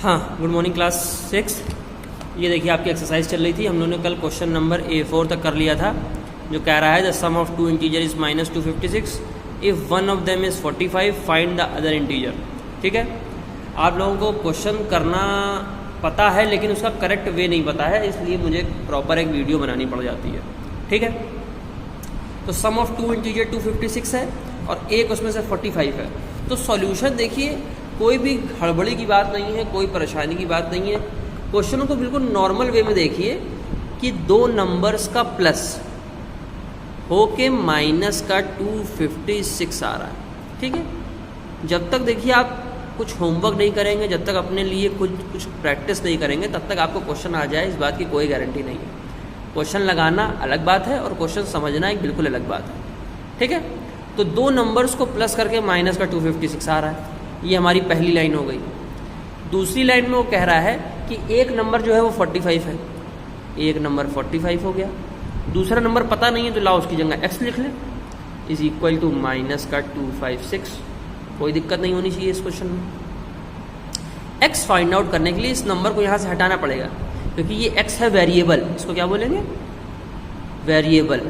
हाँ, good morning class 6। ये देखिए आपकी एक्सरसाइज चल रही थी। हम लोगों ने कल क्वेश्चन नंबर A4 तक कर लिया था, जो कह रहा है the sum of two integer is -256 if one of them is 45 find the other integer. ठीक है, आप लोगों को क्वेश्चन करना पता है लेकिन उसका करेक्ट वे नहीं पता है, इसलिए मुझे प्रॉपर एक वीडियो बनानी पड़ जाती है। ठीक है, तो सम ऑफ टू इंटीजर 256 है और एक उसमें से 45 है। तो सॉल्यूशन देखिए, कोई भी हड़बड़ी की बात नहीं है, कोई परेशानी की बात नहीं है। क्वेश्चनों को बिल्कुल नॉर्मल वे में देखिए कि दो नंबर्स का प्लस हो के माइनस का 256 आ रहा है। ठीक है, जब तक देखिए आप कुछ होमवर्क नहीं करेंगे, जब तक अपने लिए कुछ प्रैक्टिस नहीं करेंगे, तब तक आपको क्वेश्चन आ जाए इस बात की कोई गारंटी नहीं है। क्वेश्चन लगाना अलग बात है और क्वेश्चन समझना एक बिल्कुल अलग बात है। ठीक है, तो दो नंबर्स को प्लस करके माइनस का 256 आ रहा है, ये हमारी पहली लाइन हो गई। दूसरी लाइन में वो कह रहा है कि एक नंबर जो है वो 45 है, एक नंबर 45 हो गया, दूसरा नंबर पता नहीं है तो लाओ उसकी जगह x लिख लें, इज इक्वल टू माइनस का 256। कोई दिक्कत नहीं होनी चाहिए इस क्वेश्चन में। x फाइंड आउट करने के लिए इस नंबर को यहाँ से हटाना पड़ेगा, क्योंकि ये x है वेरिएबल, इसको क्या बोलेंगे, वेरिएबल।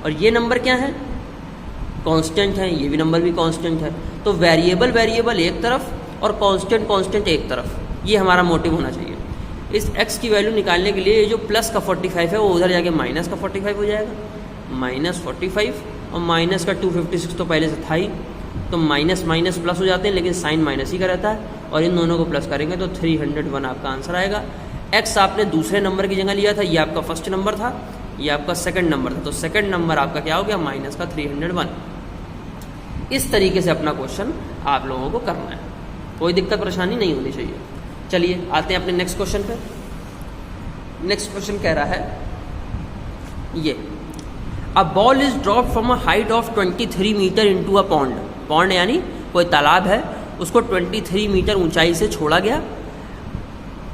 और ये नंबर क्या है, कांस्टेंट है, ये भी नंबर भी कांस्टेंट है। तो वेरिएबल वेरिएबल एक तरफ और कांस्टेंट कांस्टेंट एक तरफ, ये हमारा मोटिव होना चाहिए। इस x की वैल्यू निकालने के लिए ये जो प्लस का 45 है वो उधर जाके माइनस का 45 हो जाएगा, माइनस 45 और माइनस का 256 तो पहले से था ही, तो माइनस माइनस प्लस हो जाते हैं, लेकिन साइन माइनस ही का रहता है, और इन दोनों को प्लस करेंगे तो 301 आपका आंसर आएगा। x आपने दूसरे नंबर की जगह लिया था, ये आपका फर्स्ट नंबर था, ये आपका सेकंड नंबर था, तो सेकंड नंबर आपका क्या हो गया, माइनस का 301। इस तरीके से अपना क्वेश्चन आप लोगों को करना है, कोई दिक्कत परेशानी नहीं होनी चाहिए। चलिए आते हैं अपने नेक्स्ट क्वेश्चन पे। नेक्स्ट क्वेश्चन कह रहा है ये, a ball is drop from a height of 23 metre into a pond. Pond यानी कोई तालाब है, उसको 23 मीटर ऊंचाई से छोड़ा गया।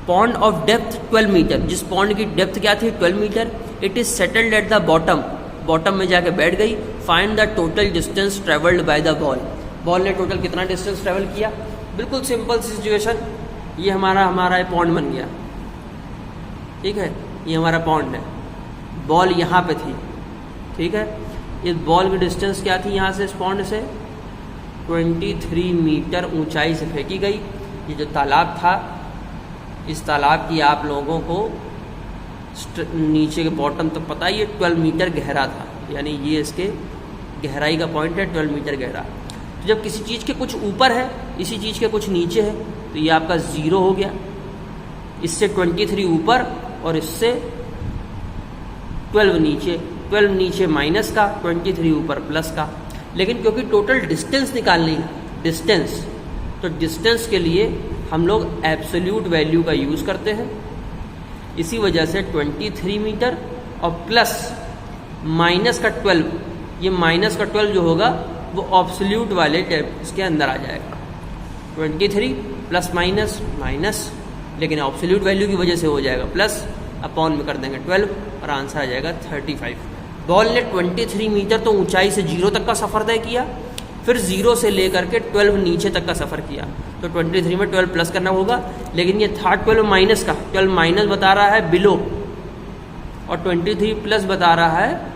पॉन्ड ऑफ डेप्थ 12 मीटर, जिस पॉन्ड की डेप्थ क्या थी 12 metre. It is settled at the bottom, bottom में जाके बैठ गई। Find the total distance travelled by the ball. Ball ने टोटल कितना डिस्टेंस ट्रेवल किया। बिल्कुल सिंपल सिचुएशन, ये हमारा पॉन्ड बन गया। ठीक है, ये हमारा पॉन्ड है, बॉल यहाँ पे थी। ठीक है, इस बॉल की डिस्टेंस क्या थी यहाँ से, इस पॉन्ड से 23 मीटर ऊंचाई से फेंकी गई। ये जो तालाब था, इस तालाब की आप लोगों को नीचे के बॉटम तक पता ही है 12 मीटर गहरा था, यानी ये इसके गहराई का पॉइंट है 12 मीटर गहरा। तो जब किसी चीज़ के कुछ ऊपर है, इसी चीज़ के कुछ नीचे है, तो ये आपका 0 हो गया। इससे 23 ऊपर और इससे 12 नीचे, 12 नीचे माइनस का, 23 ऊपर प्लस का। लेकिन क्योंकि टोटल डिस्टेंस निकालनी है, डिस्टेंस, तो डिस्टेंस के लिए हम लोग एब्सोल्यूट वैल्यू का यूज़ करते हैं। इसी वजह से 23 मीटर और प्लस माइनस का 12, ये माइनस का 12 जो होगा वो एब्सोल्यूट वाले इसके अंदर आ जाएगा। 23 प्लस माइनस माइनस, लेकिन एब्सोल्यूट वैल्यू की वजह से हो जाएगा प्लस, अपॉन में कर देंगे 12 और आंसर आ जाएगा 35। बॉल ने 23 मीटर तो ऊंचाई से 0 तक का सफ़र तय किया, फिर 0 से लेकर के 12 नीचे तक का सफ़र किया। तो 23 में 12 प्लस करना होगा, लेकिन ये था 12 माइनस का, 12 माइनस बता रहा है बिलो और 23 प्लस बता रहा है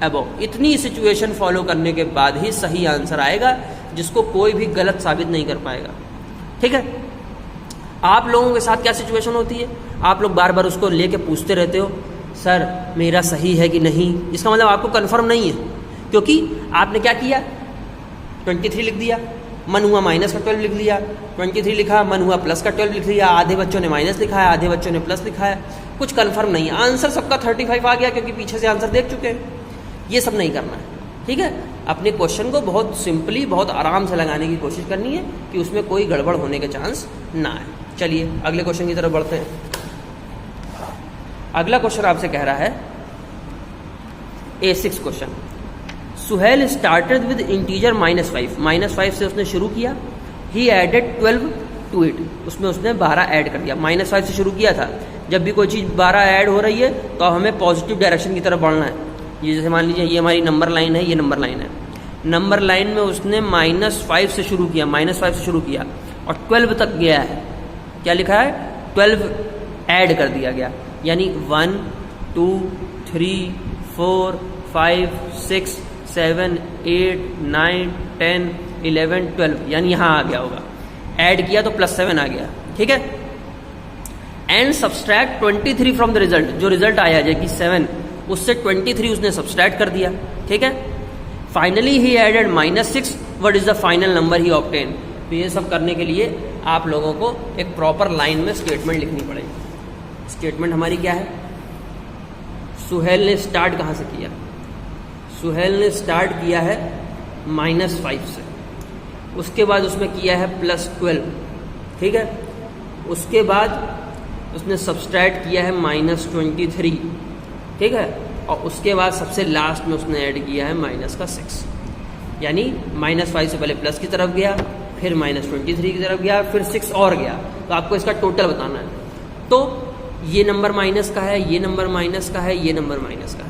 अबव। इतनी सिचुएशन फॉलो करने के बाद ही सही आंसर आएगा, जिसको कोई भी गलत साबित नहीं कर पाएगा। ठीक है, आप लोगों के साथ क्या सिचुएशन होती है, आप लोग बार बार उसको लेके पूछते रहते हो, सर मेरा सही है कि नहीं। इसका मतलब आपको कंफर्म नहीं है, क्योंकि आपने क्या किया, 23 लिख दिया, मन हुआ माइनस का 12 लिख लिया, 23 लिखा, मन हुआ प्लस का 12 लिख लिया। आधे बच्चों ने माइनस लिखा है, आधे बच्चों ने प्लस लिखा है, कुछ कंफर्म नहीं है। आंसर सबका 35 आ गया, क्योंकि पीछे से आंसर देख चुके हैं। ये सब नहीं करना है। ठीक है, अपने क्वेश्चन को बहुत सिंपली, बहुत आराम से लगाने की कोशिश करनी है कि उसमें कोई गड़बड़ होने के चांस ना आए। चलिए अगले क्वेश्चन की तरफ बढ़ते हैं। अगला क्वेश्चन आपसे कह रहा है A6 question, Suhel started with integer -5, -5 से उसने शुरू किया। ही एडेड 12 टू इट, उसमें उसने 12 ऐड कर दिया। -5 से शुरू किया था, जब भी कोई चीज़ 12 ऐड हो रही है तो हमें पॉजिटिव डायरेक्शन की तरफ बढ़ना है। ये जैसे मान लीजिए ये हमारी नंबर लाइन है, ये नंबर लाइन है, नंबर लाइन में उसने -5 से शुरू किया, -5 से शुरू किया और 12 तक गया है। क्या लिखा है 12 ऐड कर दिया गया, यानी 1 2 3 4 5 6 7 8 9 10 11 12, यानी यहाँ आ गया होगा, ऐड किया तो +7 आ गया, ठीक है। And subtract 23 from the result, जो रिजल्ट आया है कि 7, उससे 23 उसने सब्सट्रैक्ट कर दिया, ठीक है। Finally he added -6, what is the final number he obtain. तो ये सब करने के लिए आप लोगों को एक प्रॉपर लाइन में स्टेटमेंट लिखनी पड़ेगी। स्टेटमेंट हमारी क्या है, सुहेल ने स्टार्ट कहाँ से किया, सुहेल ने स्टार्ट किया है -5 से, उसके बाद उसमें किया है +12, ठीक है। उसके बाद उसने सब्सट्रैक्ट किया है -23, ठीक है। और उसके बाद सबसे लास्ट में उसने ऐड किया है -6, यानी -5 से पहले प्लस की तरफ गया, फिर -23 की तरफ गया, फिर 6 और गया। तो आपको इसका टोटल बताना है। तो ये नंबर माइनस का है, ये नंबर माइनस का है, ये नंबर माइनस का है,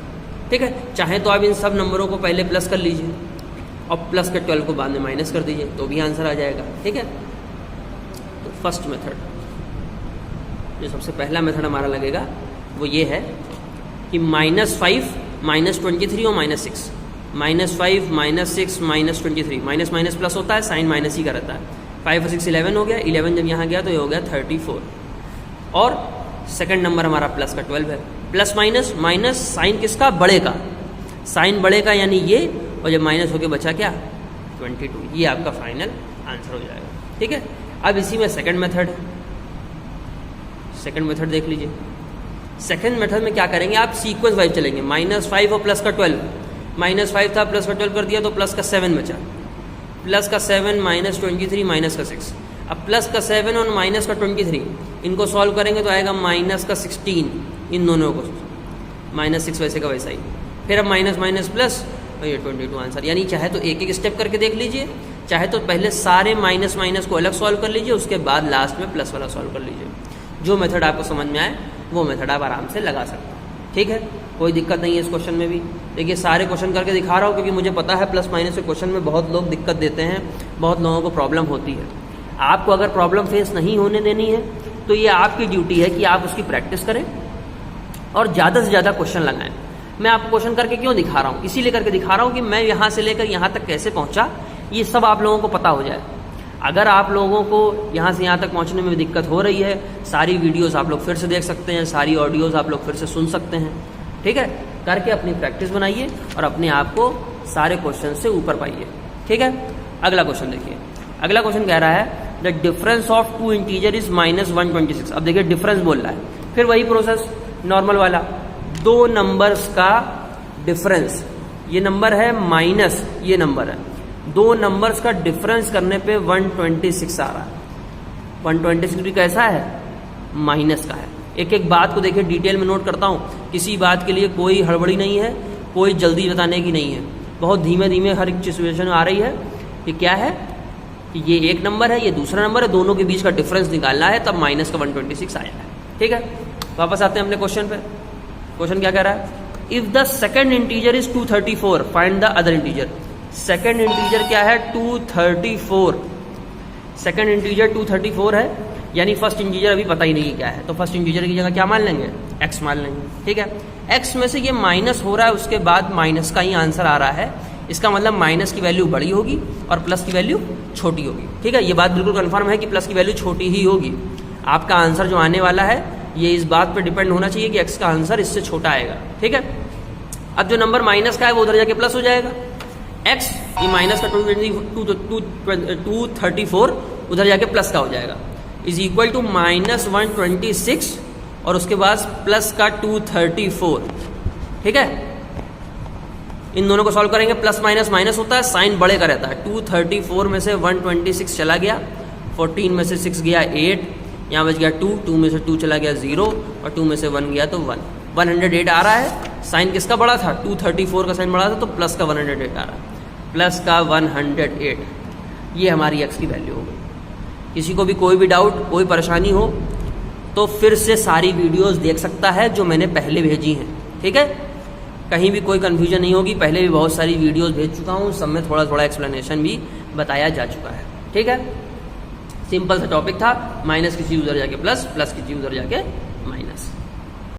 ठीक है। चाहे तो आप इन सब नंबरों को पहले प्लस कर लीजिए और प्लस के 12 को बाद में माइनस कर दीजिए, तो भी आंसर आ जाएगा, ठीक है। तो फर्स्ट मेथड, जो सबसे पहला मेथड हमारा लगेगा वो ये है कि -5 -23 और -6, -5 -6 -23, माइनस माइनस प्लस होता है, साइन माइनस ही का रहता है। 5 और 6 11 हो गया, 11 जब यहाँ गया तो ये हो गया 34। और सेकंड नंबर हमारा प्लस का 12 है, प्लस माइनस माइनस साइन किसका, बड़े का, साइन बड़े का यानी ये, और जब माइनस होके बचा क्या 22, ये आपका फाइनल आंसर हो जाएगा, ठीक है। अब इसी में सेकंड मेथड, सेकंड मेथड देख लीजिए। सेकंड मेथड में क्या करेंगे, आप सीक्वेंस वाइज चलेंगे, -5 और प्लस का 12, -5 था प्लस का 12 कर दिया तो प्लस का 7 बचा, प्लस का 7 -23 माइनस का 6। अब प्लस का 7 और माइनस का 23 इनको सॉल्व करेंगे तो आएगा -16, इन दोनों को, -6 वैसे का वैसा ही, फिर अब माइनस माइनस प्लस, और ये 22 आंसर। यानी चाहे तो एक एक स्टेप करके देख लीजिए, चाहे तो पहले सारे माइनस माइनस को अलग सॉल्व कर लीजिए, उसके बाद लास्ट में प्लस वाला सॉल्व कर लीजिए। जो मेथड आपको समझ में आए वो मेथड आप आराम से लगा सकते हैं, ठीक है। कोई दिक्कत नहीं है इस क्वेश्चन में भी। देखिए सारे क्वेश्चन करके दिखा रहा हूँ क्योंकि मुझे पता है प्लस माइनस के क्वेश्चन में बहुत लोग दिक्कत देते हैं, बहुत लोगों को प्रॉब्लम होती है। आपको अगर प्रॉब्लम फेस नहीं होने देनी है तो ये आपकी ड्यूटी है कि आप उसकी प्रैक्टिस करें और ज़्यादा से ज़्यादा क्वेश्चन लगाएं। मैं आपको क्वेश्चन करके क्यों दिखा रहा हूँ, इसीलिए करके दिखा रहा हूँ कि मैं यहाँ से लेकर यहाँ तक कैसे पहुँचा ये सब आप लोगों को पता हो जाए। अगर आप लोगों को यहाँ से यहाँ तक पहुँचने में दिक्कत हो रही है, सारी वीडियोस आप लोग फिर से देख सकते हैं, सारी ऑडियोज़ आप लोग फिर से सुन सकते हैं, ठीक है। करके अपनी प्रैक्टिस बनाइए और अपने आप को सारे क्वेश्चन से ऊपर पाइए, ठीक है। अगला क्वेश्चन देखिए, अगला क्वेश्चन कह रहा है the difference of two integer is -126। अब देखिए डिफरेंस बोल रहा है, फिर वही प्रोसेस नॉर्मल वाला, दो नंबर्स का डिफरेंस, ये नंबर है माइनस ये नंबर है, दो नंबर्स का डिफरेंस करने पे 126 आ रहा है। 126 भी कैसा है, माइनस का है। एक एक बात को देखिए डिटेल में नोट करता हूँ, किसी बात के लिए कोई हड़बड़ी नहीं है, कोई जल्दी बताने की नहीं है, बहुत धीमे धीमे हर एक सिचुएशन आ रही है। कि क्या है कि ये एक नंबर है, ये दूसरा नंबर है, दोनों के बीच का डिफरेंस निकालना है, तब माइनस का 126 आया है, ठीक है। वापस आते हैं अपने क्वेश्चन पे। क्वेश्चन क्या कह रहा है, if the second integer is 234 find the other integer. Second integer क्या है 234, सेकंड इंटीजर 234 है, यानी फर्स्ट इंटीजर अभी पता ही नहीं क्या है, तो फर्स्ट इंटीजर की जगह क्या मान लेंगे, x मान लेंगे, ठीक है। x में से ये माइनस हो रहा है, उसके बाद माइनस का ही आंसर आ रहा है, इसका मतलब माइनस की वैल्यू बड़ी होगी और प्लस की वैल्यू छोटी होगी, ठीक है। ये बात बिल्कुल कंफर्म है कि प्लस की वैल्यू छोटी ही होगी। आपका आंसर जो आने वाला है ये इस बात पर डिपेंड होना चाहिए कि x का आंसर इससे छोटा आएगा, ठीक है। अब जो नंबर माइनस का है वो उधर जाके प्लस हो जाएगा, x ये माइनस का 234 उधर जाके प्लस का हो जाएगा, इज इक्वल टू -126 और उसके बाद प्लस का 234, ठीक है। इन दोनों को सॉल्व करेंगे, प्लस माइनस माइनस होता है, साइन बड़े का रहता है। 234 में से 126 चला गया, 14 में से 6 गया 8, यहाँ बच गया 2, 2 में से 2 चला गया 0 और 2 में से 1 गया तो 1, 108 आ रहा है। साइन किसका बड़ा था, 234 का साइन बड़ा था, तो प्लस का 108 आ रहा है, प्लस का 108, ये हमारी x की वैल्यू हो गई। किसी को भी कोई भी डाउट, कोई परेशानी हो तो फिर से सारी वीडियोस देख सकता है जो मैंने पहले भेजी हैं, ठीक है। कहीं भी कोई कन्फ्यूजन नहीं होगी, पहले भी बहुत सारी वीडियोस भेज चुका हूँ, सब में थोड़ा थोड़ा एक्सप्लेनेशन भी बताया जा चुका है, ठीक है। सिंपल सा टॉपिक था, माइनस की चीज़ उधर जाके प्लस, प्लस की चीज़ उधर जाके